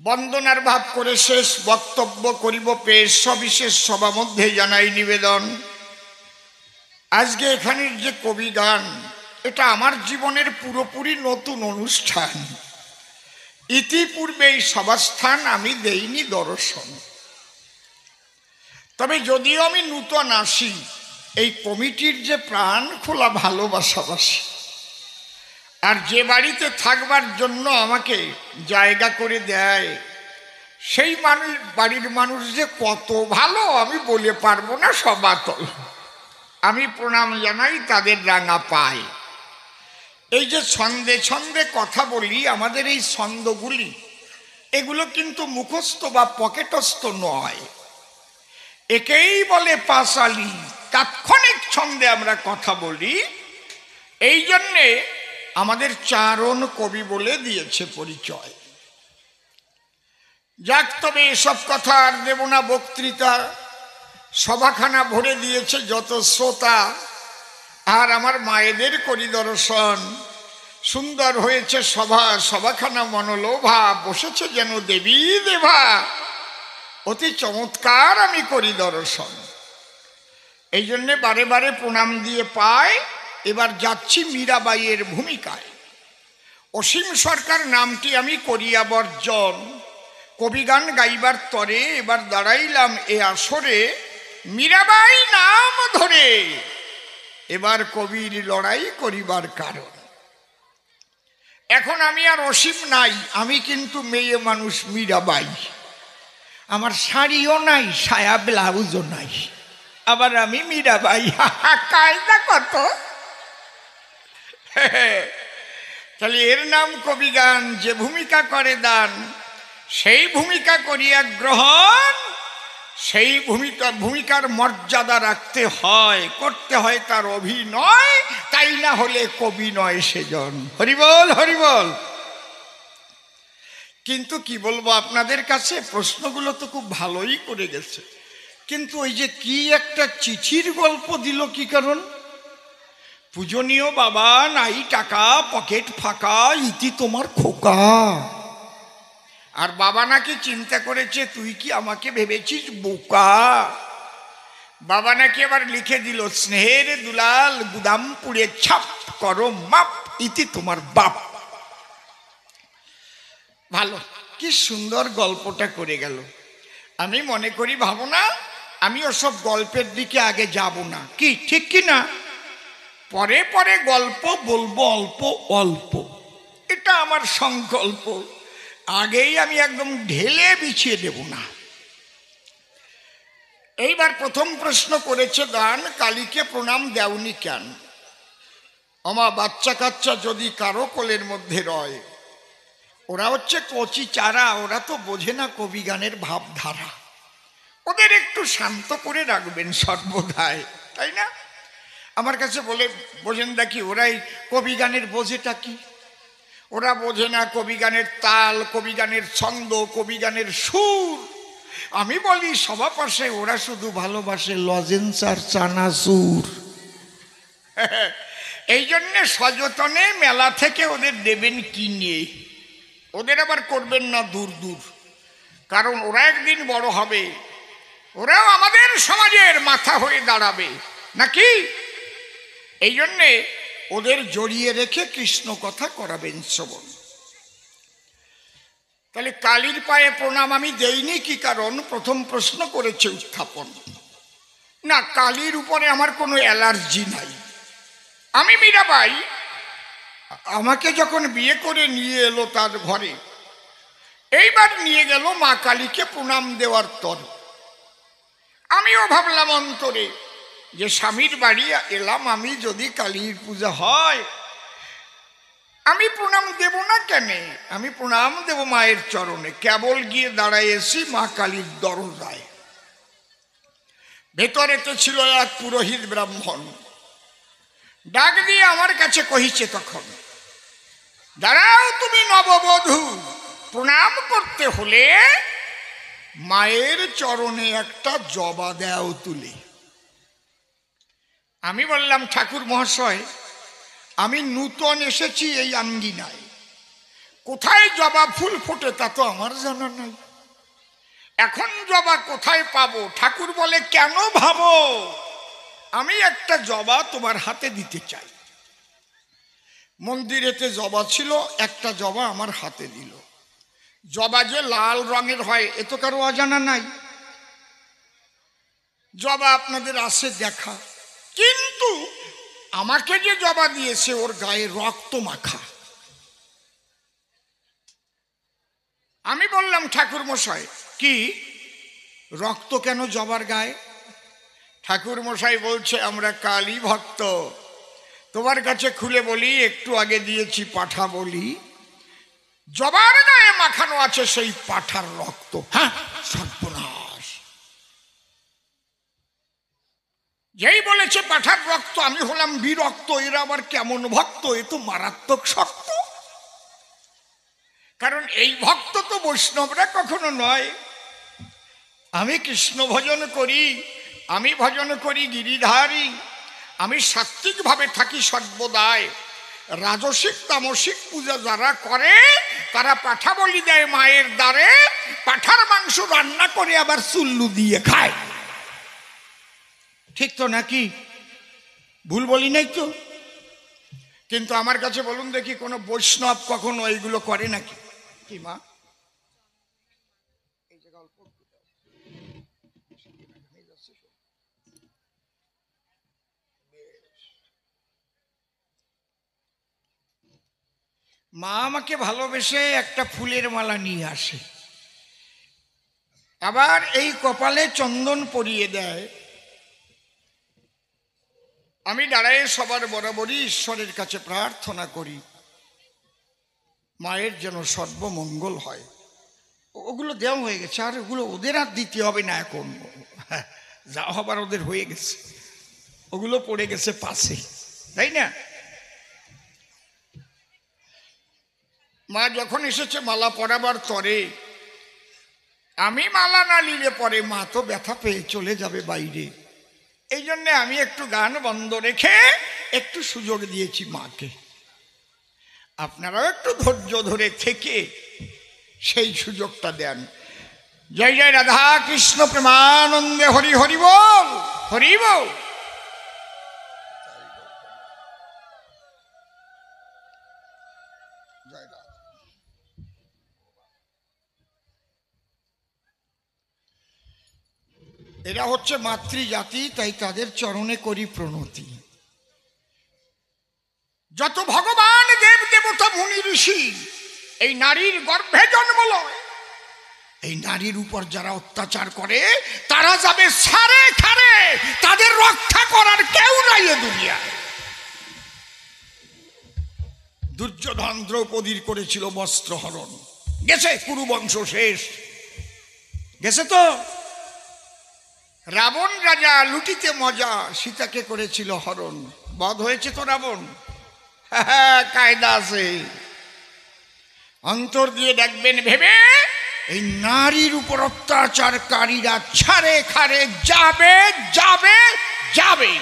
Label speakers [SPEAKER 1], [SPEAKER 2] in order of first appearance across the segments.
[SPEAKER 1] বন্দনার ভাব করে শেষ বক্তব্য করিব পেশ। সবিশেষ সভা মধ্যে জানাই নিবেদন, আজকে এখানের যে কবি গান, এটা আমার জীবনের পুরোপুরি নতুন অনুষ্ঠান। ইতিপূর্বে এই সভাস্থান আমি দেইনি দর্শন। তবে যদিও আমি নূতন আসি, এই কমিটির যে প্রাণ খোলা ভালোবাসাবাসী, আর যে বাড়িতে থাকবার জন্য আমাকে জায়গা করে দেয়, সেই মানুষ, বাড়ির মানুষ যে কত ভালো আমি বলে পারবো না সবাতল। আমি প্রণাম জানাই তাদের রাঙা পায়। এই যে ছন্দে ছন্দে কথা বলি, আমাদের এই ছন্দগুলি এগুলো কিন্তু মুখস্থ বা পকেটস্থ নয়, একেই বলে পাঁচালি। তাৎক্ষণিক ছন্দে আমরা কথা বলি, এই জন্যে আমাদের চারণ কবি বলে দিয়েছে পরিচয়। যাক, তবে এসব কথা আর দেব না বক্তৃতা। সভাখানা ভরে দিয়েছে যত শ্রোতা, আর আমার মায়েদের করি দর্শন। সুন্দর হয়েছে সভা, সভাখানা মনোলোভা, বসেছে যেন দেবী দেবা, অতি চমৎকার আমি করি দর্শন। এই জন্যে বারে বারে প্রণাম দিয়ে পাই। এবার যাচ্ছি মীরাবাইয়ের ভূমিকায়। অসীম সরকার নামটি আমি করিয়া বর্জন, কবিগান গাইবার তরে এবার দাঁড়াইলাম এ আসরে। মীরাবাই নাম ধরে এবার কবির লড়াই করিবার কারণ। এখন আমি আর অসীম নাই, আমি কিন্তু মেয়ে মানুষ মীরাবাই। আমার শাড়িও নাই, সায়া ব্লাউজও নাই, আবার আমি মীরাবাই। কায়দা কত! তাহলে এর নাম কবিগান। যে ভূমিকা করে দান, সেই ভূমিকা করিয়া গ্রহণ। সেই ভূমিকার মর্যাদা রাখতে হয়, করতে হয় তার অভিনয়, তাই না হলে কবি নয় সেজন। হরিবল হরিবল। কিন্তু কি বলবো আপনাদের কাছে, প্রশ্নগুলো তো খুব ভালোই করে গেছে, কিন্তু ওই যে কি একটা চিঠির গল্প দিল, কি কারণ? পূজনীয় বাবা, নাই টাকা, পকেট ফাঁকা, ইতি তোমার খোকা। আর বাবা নাকি চিন্তা করেছে, তুই কি আমাকে ভেবেছিস বোকা? বাবা নাকি আবার লিখে দিল, স্নেহের দুলাল গুদাম পুড়ে ছাপ করো মাপ, ইতি তোমার বাপ। ভালো, কি সুন্দর গল্পটা করে গেল। আমি মনে করি, ভাবনা, আমি ওসব গল্পের দিকে আগে যাব না, কি ঠিক কি না? পরে পরে গল্প বলবো অল্প অল্প, এটা আমার সংকল্প। আগেই আমি একদম ঢেলে বিছিয়ে দেব না। এইবার প্রথম প্রশ্ন করেছে দান, কালীকে প্রণাম দেওনি কেন? আমার বাচ্চা কাচ্চা যদি কারো কোলের মধ্যে রয়, ওরা হচ্ছে কচি চারা, ওরা তো বোঝে না কবিগানের ভাবধারা। ওদের একটু শান্ত করে রাখবেন সর্বদাই, তাই না? আমার কাছে বলে, বোঝেন দেখি, ওরাই কবিগানের বোঝেটা কি? ওরা বোঝে না কবিগানের তাল, কবিগানের ছন্দ, কবিগানের সুর। আমি বলি সভা পাশে, ওরা শুধু ভালোবাসে লজেন্স আর চানাচুর। এই জন্যে সযতনে মেলা থেকে ওদের দেবেন কিনে। ওদের আবার করবেন না দূর দূর, কারণ ওরা একদিন বড় হবে, ওরাও আমাদের সমাজের মাথা হয়ে দাঁড়াবে, নাকি? এই জন্যে ওদের জড়িয়ে রেখে কৃষ্ণ কথা করাবেন শ্রবণ। তাহলে কালীর পায়ে প্রণাম আমি দেইনি কি কারণ? প্রথম প্রশ্ন করেছে উত্থাপন। না, কালীর উপরে আমার কোনো অ্যালার্জি নাই। আমি মীরাবাই, আমাকে যখন বিয়ে করে নিয়ে এলো তার ঘরে, এইবার নিয়ে গেল মা কালীকে প্রণাম দেওয়ার তর। আমিও ভাবলাম অন্তরে যে স্বামীর বাড়ি এলাম আমি, যদি কালীর পূজা হয় আমি প্রণাম দেব না কেন? আমি প্রণাম দেব মায়ের চরণে। কেবল গিয়ে দাঁড়াইছি মা কালীর দরজায়। ভেতরেতে ছিল এক পুরোহিত ব্রাহ্মণ, ডাক দিয়ে আমার কাছে কহিছে তখন, দাঁড়াও তুমি নববধূ, প্রণাম করতে হলে মায়ের চরণে একটা জবা দাও তুলে। আমি বললাম, ঠাকুর মহাশয়, আমি নূতন এসেছি এই আঙ্গিনায়, কোথায় জবা ফুল ফোটে তা তো আমার জানা নাই। এখন জবা কোথায় পাবো? ঠাকুর বলে কেন ভাবো, আমি একটা জবা তোমার হাতে দিতে চাই। মন্দিরেতে জবা ছিল, একটা জবা আমার হাতে দিল। জবা যে লাল রঙের হয় এ তো কারো অজানা নাই। জবা আপনাদের আসে দেখা, কিন্তু আমাকে যে জবা দিয়েছে ওর গায়ে রক্ত মাখা। আমি বললাম ঠাকুর মশাই কি রক্ত কেন জবার গায়ে? ঠাকুর মশাই বলছে আমরা কালী ভক্ত, তোমার কাছে খুলে বলি, একটু আগে দিয়েছি পাঠা বলি, জবার গায়ে মাখানো আছে সেই পাঠার রক্ত। হ্যাঁ, সর্বনাশ! যেই বলেছে পাঠার রক্ত আমি হলাম বিরক্ত। এরা আবার কেমন ভক্ত? এ তো মারাত্মক শক্ত। কারণ এই ভক্ত তো বৈষ্ণবরা কখনো নয়। আমি কৃষ্ণ ভজন করি, আমি ভজন করি গিরিধারী, আমি সাত্ত্বিকভাবে থাকি সর্বদাই। রাজসিক তামসিক পূজা যারা করে তারা পাঠা বলি দেয় মায়ের দ্বারে, পাঠার মাংস রান্না করে আবার চুল্লু দিয়ে খায়। ঠিক তো নাকি? ভুল বলি নাই তো? কিন্তু আমার কাছে বলুন দেখি, কোনো বৈষ্ণব কখনো এইগুলো করে নাকি? কি মা, এই জায়গা অল্প মা আমাকে ভালোবেসে একটা ফুলের মালা নিয়ে আসে, আবার এই কপালে চন্দন পরিয়ে দেয়। আমি দাঁড়ায় সবার বরাবরই ঈশ্বরের কাছে প্রার্থনা করি মায়ের যেন সর্বমঙ্গল হয়। ওগুলো দেওয়া হয়ে গেছে, আর ওগুলো ওদের আর দিতে হবে না। এখন যা হবার ওদের হয়ে গেছে, ওগুলো পড়ে গেছে পাশে, তাই না? মা যখন এসেছে মালা পরাবার তরে, আমি মালা না নিলে পরে মা তো ব্যথা পেয়ে চলে যাবে বাইরে। এই জন্যে আমি একটু গান বন্ধ রেখে একটু সুযোগ দিয়েছি মাকে। আপনারাও একটু ধৈর্য ধরে থেকে সেই সুযোগটা দেন। জয় জয় রাধা কৃষ্ণ প্রেমানন্দে হরি হরি বল, হরি বল। এরা হচ্ছে মাতৃজাতি, তাই তাদের চরণে করি প্রণতি। যত ভগবান দেব দেবতা মুনি ঋষি এই নারীর গর্ভে জন্ম লয়, এই নারীর উপর যারা অত্যাচার করে তারা যাবে সারে খারে, তাদের রক্ষা করার কেউ নাই এ দুনিয়ায়। দুর্যোধন দ্রৌপদীর করেছিল বস্ত্রহরণ, গেছে কুরুবংশ শেষ, গেছে তো। রাবণ রাজা লুটিতে মজা, সীতাকে করেছিল হরণ, বধ হয়েছে তো রাবণ। কায়দা আছে, অন্তর দিয়ে দেখবেন ভেবে এই নারীর উপর অত্যাচারকারীরা ছাড়ে খারে যাবে যাবে যাবে।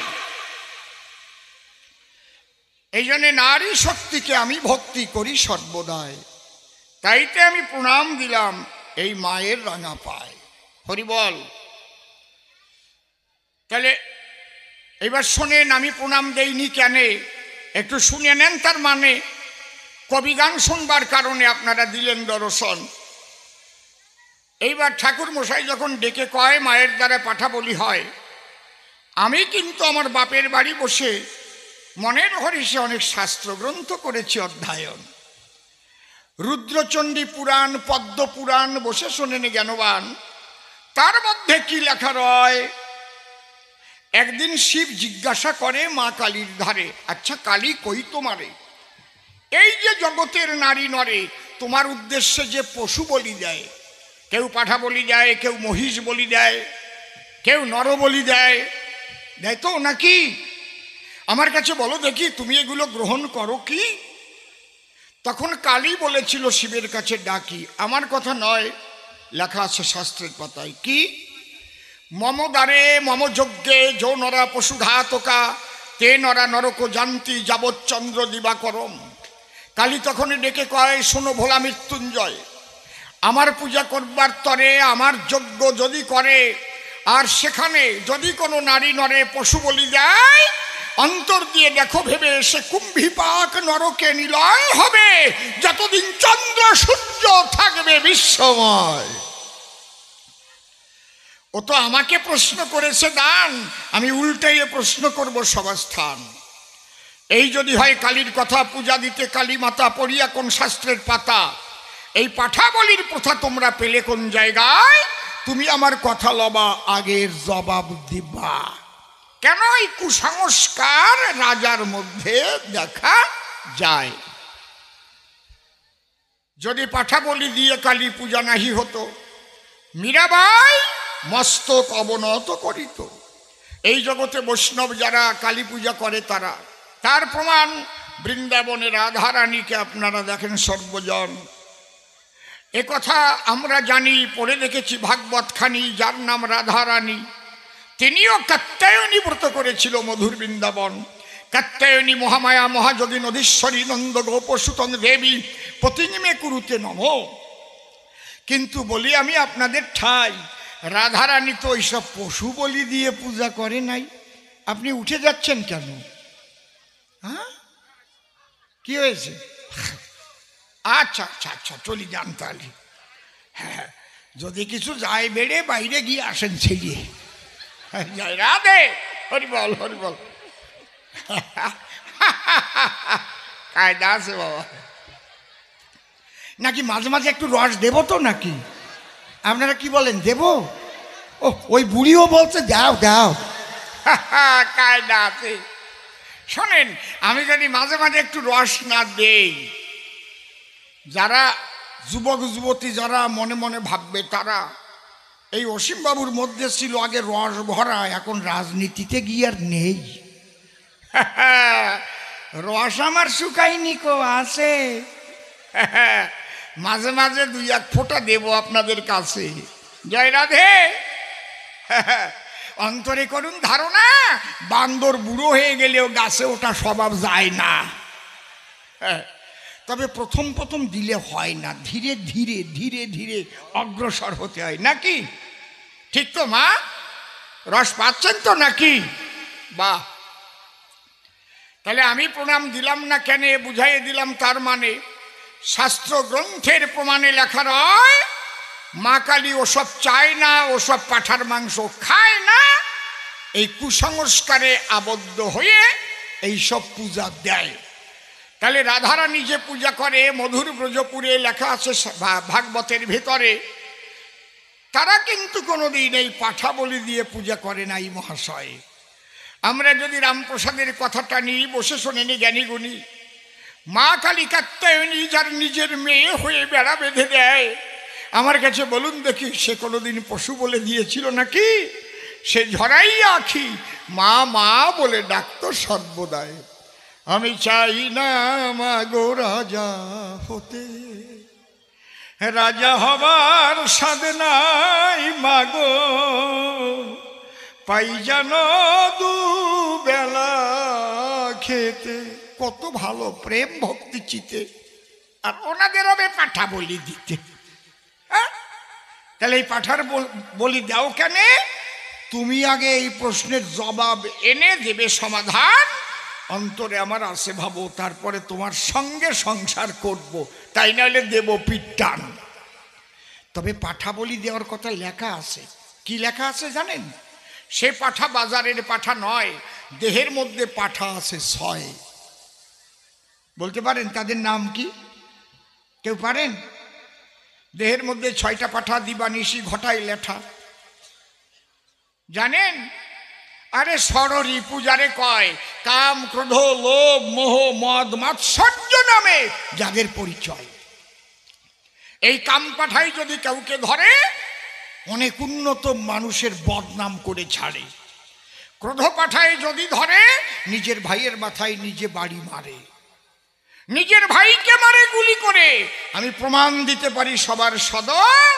[SPEAKER 1] এই জন্য নারী শক্তিকে আমি ভক্তি করি সর্বদাই, তাইতে আমি প্রণাম দিলাম এই মায়ের রাঙা পায়। হরি বল। তাহলে এবার শোনেন আমি প্রণাম দেইনি কেন, একটু শুনে নেন। তার মানে কবি গান শুনবার কারণে আপনারা দিলেন দর্শন। এইবার ঠাকুর মশাই যখন ডেকে কয় মায়ের দ্বারা পাঠা বলি হয়, আমি কিন্তু আমার বাপের বাড়ি বসে মনের হরিষে অনেক শাস্ত্রগ্রন্থ করেছি অধ্যয়ন। রুদ্রচণ্ডী পুরাণ, পদ্ম পুরাণ বসে শোনেন জ্ঞানবান। তার মধ্যে কি লেখা রয়, একদিন শিব জিজ্ঞাসা করে মা কালীর ধারে, আচ্ছা কালী কই তোমারে? এই যে জগতের নারী নরে, তোমার উদ্দেশ্যে যে পশু বলি দেয়, কেউ পাঠা বলি দেয়, কেউ মহিষ বলি দেয়, কেউ নর বলি দেয়, দেয় তো নাকি? আমার কাছে বলো দেখি তুমি এগুলো গ্রহণ করো কি? তখন কালী বলেছিল শিবের কাছে ডাকি। আমার কথা নয়, লেখা আছে শাস্ত্রের পাতায়। কি? মম দ্বারে মম যজ্ঞে যৌ নরা পশু ঘাতকা তে নরা নরক জান্তি যাবৎ চন্দ্র দিবাকরম। কালী তখনই ডেকে কয়, শোনো ভোলা মৃত্যুঞ্জয়, আমার পূজা করবার তরে আমার যজ্ঞ যদি করে আর সেখানে যদি কোনো নারী নরে পশু বলি দেয়, অন্তর দিয়ে দেখো ভেবে সে কুম্ভীপাক নরকে নিলয় হবে যতদিন চন্দ্র সূর্য থাকবে বিশ্বময়। ও তো আমাকে প্রশ্ন করেছে দান, আমি উল্টাইয়ে প্রশ্ন করব সভাস্থান। এই যদি হয় কালীর কথা, পূজা দিতে কালী মাতা পড়িয়া কোন শাস্ত্রের পাতা? এই পাঠা বলির প্রথা তোমরা পেলে কোন জায়গায়? তুমি আমার কথা লবা, আগের জবাব দিবা। কেন এই কুসংস্কার রাজার মধ্যে দেখা যায়? যদি পাঠা বলি দিয়ে কালী পূজা নাহি হতো, মীরাবাই মস্তক অবনত করিত। এই জগতে বৈষ্ণব যারা কালী পূজা করে তারা, তার প্রমাণ বৃন্দাবনে রাধারানীকে আপনারা দেখেন সর্বজন। এ কথা আমরা জানি, পড়ে দেখেছি ভাগবত খানি। যার নাম রাধারানী, তিনিও কাত্যায়নী ব্রত করেছিল মধুর বৃন্দাবন। কাত্যায়নী মহামায়া মহাযোগী নদীশ্বরী নন্দ গোপসুতন দেবী পতিনিমে কুরুতে নম। কিন্তু বলি আমি আপনাদের ঠাই, রাধারানী তো ওইসব পশু বলি দিয়ে পূজা করে নাই। আপনি উঠে যাচ্ছেন কেন? হ্যাঁ, কি হয়েছে? আচ্ছা আচ্ছা আচ্ছা, চলি যান তাহলে। হ্যাঁ, যদি কিছু যায় বেড়ে বাইরে গিয়ে আসেন ছেড়িয়ে। জয় রাধে, হরিবল হরিবল। কায়দা আছে বাবা। নাকি মাঝে মাঝে একটু রস দেব তো নাকি? আপনারা কি বলেন, দেব? ও, ওই বুড়িও বলছে দাও দাও। কায়দা আছে। শোনেন, আমি যদি মাঝে মাঝে একটু রস না দেই, যারা যুবক যুবতী যারা মনে মনে ভাববে, তারা এই অসীমবাবুর মধ্যে ছিল আগে রস ভরা, এখন রাজনীতিতে গিয়ে আর নেই। রস আমার শুকায়নি কো, আছে। মাঝে মাঝে দুই এক ফোঁটা দেব আপনাদের কাছে। জয় রাধে। অন্তরে করুন ধারণা, বান্দর বুড়ো হয়ে গেলেও গাছে ওটা স্বভাব যায় না। তবে প্রথম প্রথম দিলে হয় না, ধীরে ধীরে ধীরে ধীরে অগ্রসর হতে হয়, নাকি? ঠিক তো মা? রস পাচ্ছেন তো নাকি? বাহ। তাহলে আমি প্রণাম দিলাম না কেন বুঝাইয়ে দিলাম। তার মানে শাস্ত্র গ্রন্থের প্রমাণে লেখা রয়, মা কালী ওসব চায় না, ওসব পাঁঠার মাংস খায় না। এই কুসংস্কারে আবদ্ধ হয়ে এইসব পূজা দেয়। তাহলে রাধারানী যে পূজা করে মধুর ব্রজপুরে লেখা আছে ভাগবতের ভেতরে, তারা কিন্তু কোনোদিন এই পাঠা বলি দিয়ে পূজা করে নাই মহাশয়। আমরা যদি রামপ্রসাদের কথাটা নিয়ে বসে শোনেনি জ্ঞানীগুণী, মা কালী কাত্যায়নী যার নিজের মেয়ে হয়ে বেড়া বেঁধে দেয়, আমার কাছে বলুন দেখি, সে কোনোদিন পশু বলে দিয়েছিল নাকি? সে ঝরাই আখি মা মা বলে ডাকতো সর্বদাই। আমি চাই না মাগো রাজা হতে, রাজা হবার স্বাদ নাই মাগো, পাই জানো দুবেলা খেতে। কত ভালো প্রেম ভক্তি চিতে, আর ওনাদের হবে পাঠা বলি দিতে। তাহলে এই পাঠার বলি দাও কেন? তুমি আগে এই প্রশ্নের জবাব এনে দেবে সমাধান। অন্তরে আমার আছে ভাবো, তারপরে তোমার সঙ্গে সংসার করব, তাই নাহলে দেব পিটান। তবে পাঠা বলি দেওয়ার কথা লেখা আছে। কি লেখা আছে জানেন? সে পাঠা বাজারের পাঠা নয়, দেহের মধ্যে পাঠা আছে 6। বলতে পারেন তাদের নাম কি? কেউ পারেন? দেহের মধ্যে 6টা পাঠা দিবানিশি ঘটায় লেঠা। জানেন? আরে সররি পূজারে কয়, কাম ক্রোধ লোভ মোহ মদ মাৎসর্য নামে যাদের পরিচয়। এই কাম পাঠাই যদি কাউকে ধরে, অনেক উন্নত মানুষের বদনাম করে ছাড়ে। ক্রোধ পাঠায় যদি ধরে, নিজের ভাইয়ের মাথায় নিজে বাড়ি মারে, নিজের ভাইকে মারে গুলি করে। আমি প্রমাণ দিতে পারি সবার সদর।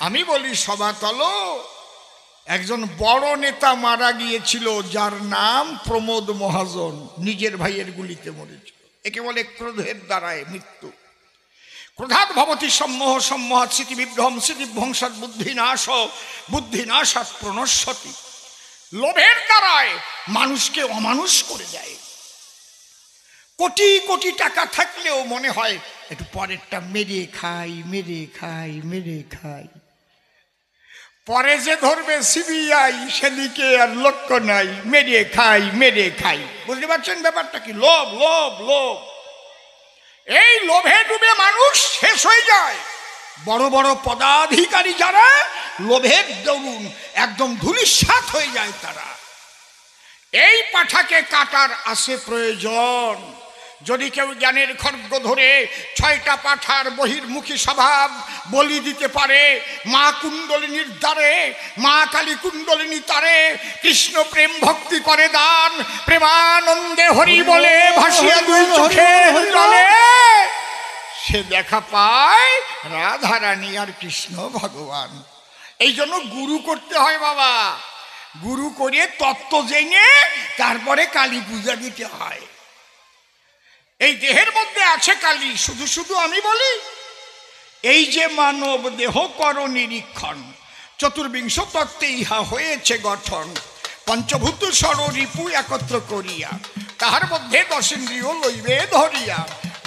[SPEAKER 1] আমি বলি সবাতল, একজন বড় নেতা মারা গিয়েছিল যার নাম প্রমোদ মহাজন, নিজের ভাইয়ের গুলিতে মরেছিল। একে বলে ক্রোধের দ্বারায় মৃত্যু। ক্রোধাৎ ভবতি সম্মোহ, সম্মোহাৎ স্মৃতিবিভ্রম, স্মৃতিভ্রংসাৎ বুদ্ধিনাশ, বুদ্ধিনাশাৎ প্রণশ্যতি। লোভের দ্বারায় মানুষকে অমানুষ করে দেয়। কোটি কোটি টাকা থাকলেও মনে হয় একটু পরেরটা মেরে খাই, মেরে খাই, মেরে খাই। পরে যে ধরবে সিবিআই সেদিকে আর লক্ষ্য নাই, মেরে খাই, মেরে খাই। বুঝতে পারছেন ব্যাপারটা কি? লোভ, লোভ, লোভ। এই লোভে ডুবে মানুষ শেষ হয়ে যায়। বড় বড় পদাধিকারী যারা লোভের দরুন একদম ধূলিসাৎ হয়ে যায় তারা। এই পাঠাকে কাটার আছে প্রয়োজন। যদি কেউ জ্ঞানের খড়গ ধরে 6টা পাঠার বহির্মুখী স্বভাব বলি দিতে পারে, মা কুণ্ডলিনীর দ্বারে, মা কালী কুণ্ডলিনী তারে কৃষ্ণ প্রেম ভক্তি করে দান, প্রেমানন্দে হরি বলে ভাসিয়ে দুই চোখের জলে, সে দেখা পায় রাধারানী আর কৃষ্ণ ভগবান। এই জন্য গুরু করতে হয় বাবা। গুরু করে তত্ত্ব জেনে তারপরে কালী পূজা দিতে হয়। এই দেহের মধ্যে আছে কালী, শুধু শুধু আমি বলি? এই যে মানব দেহ কর নিরীক্ষণ, চতুর্বিংশ তত্ত্বে ইহা হয়েছে গঠন। পঞ্চভূত সর রিপু একত্র করিয়া, তাহার মধ্যে দশেন্দ্রিয় লইবে ধরিয়া।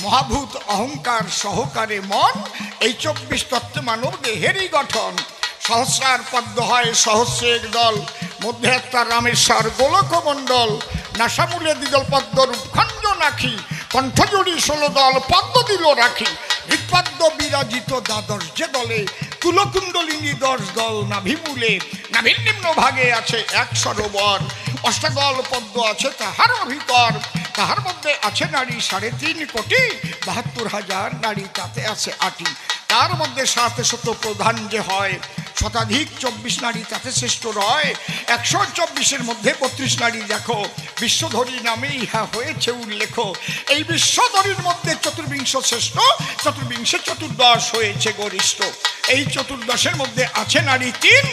[SPEAKER 1] মহাভূত অহংকার সহকারে মন, এই 24 তত্ত্বে মানব দেহেরই গঠন। সহস্রার পদ্ম হয় সহস্রের দল, মধ্যে একটা রামেশ্বর গোলক মণ্ডল। নাসামূলে দ্বিদল পদ্ম রূপখণ্ড নাখি, কণ্ঠজুড়ি 16 দল পদ্ম দিল রাখি। হৃৎপদ্ম বিরাজিত দ্বাদশ যে দলে, তুলকুণ্ডলিনী 10 দল নাভিমূলে। নাভির নিম্ন ভাগে আছে 1 সরোবর, অষ্টাদল পদ্ম আছে তাহার ভিতর। তাহার মধ্যে আছে নারী 3.5 কোটি, 72,000 নারী তাতে আছে 8টি। তার মধ্যে 7শত প্রধান যে হয়, শতাধিক 24 নারী তাতে শ্রেষ্ঠ রয়। 124-এর মধ্যে 32 নারী দেখো, বিশ্বধরী নামে ইহা হয়েছে উল্লেখ। এই বিশ্বধরীর মধ্যে চতুর্বিংশ শ্রেষ্ঠ, চতুর্বিংশে 14 হয়েছে গরিষ্ঠ। এই 14-এর মধ্যে আছে নারী 3,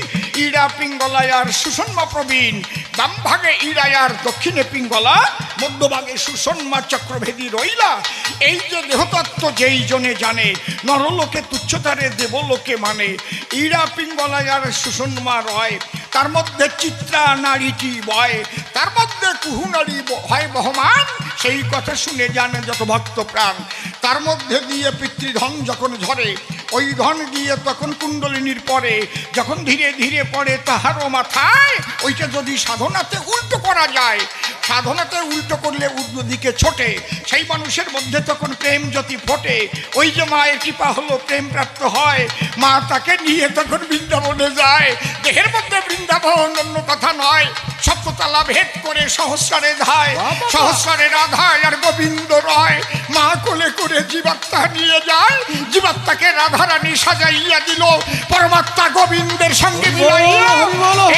[SPEAKER 1] ইড়া পিঙ্গলায় আর সুষন্মা প্রবীণ। বাম ভাগে ইড়ায় আর দক্ষিণে পিঙ্গলা, মধ্যভাগে সুষন্মা চক্রভেদী রইলা। এই যে দেহতত্ত্ব যেই জনে জানে, নরলোকে তুচ্ছতারে দেবলোকে মানে। ইড়া পিঙ্গলায় আর সুষন্মা রয়, তার মধ্যে চিত্রা নারীটি বয়। তার মধ্যে কুহু নারী হয় বহমান, সেই কথা শুনে জানে যত ভক্ত প্রাণ। তার মধ্যে দিয়ে পিতৃধন যখন ঝরে, ওই ধন গিয়ে তখন কুণ্ডলিনীর পরে। যখন ধীরে ধীরে পড়ে তাহারও মাথায়, ওইটা যদি সাধনাতে উল্টো করা যায়, সাধনাতে উল্টো করলে উল্টো দিকে ছোটে, সেই মানুষের মধ্যে তখন প্রেম জ্যোতি ফোটে। ওই যে মায়ের কৃপা হলো প্রেম প্রাপ্ত হয়, মা তাকে নিয়ে তখন বৃন্দাবনে যায়। দেহের মধ্যে বৃন্দাবন অন্য কথা নয়, সপ্ততলা ভেদ করে সহস্রারে ধায়, সহস্রারে রাধায় আর গোবিন্দ রয়। মা কোলে করে জীবাত্মা নিয়ে যায়, জীবাত্মাকে রাধারানী সাজাইয়া দিল, পরমাত্মা গোবিন্দের সঙ্গে মিলাইয়া।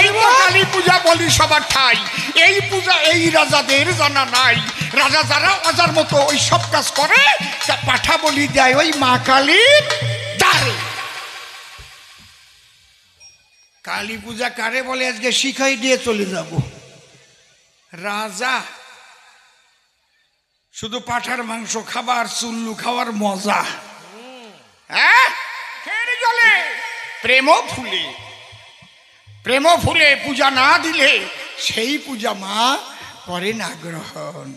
[SPEAKER 1] এই তো কালী পূজা বলি সবার ঠাই। এই পূজা এই রাজাদের জানা নাই। রাজা যারা অজার মতো ওই সব কাজ করে, তা পাঠা বলি দেয় ওই মা কালীর দ্বারে। কালী পূজা কারে বলে আজকে শিখাই দিয়ে চলে যাব। রাজা শুধু পাঠার মাংস খাবার, চুল্লু খাওয়ার মজা, হ্যাঁ খেয়ে চলে। প্রেম ফুলে, প্রেম ফুলে পূজা না দিলে সেই পূজা মা করে না গ্রহণ।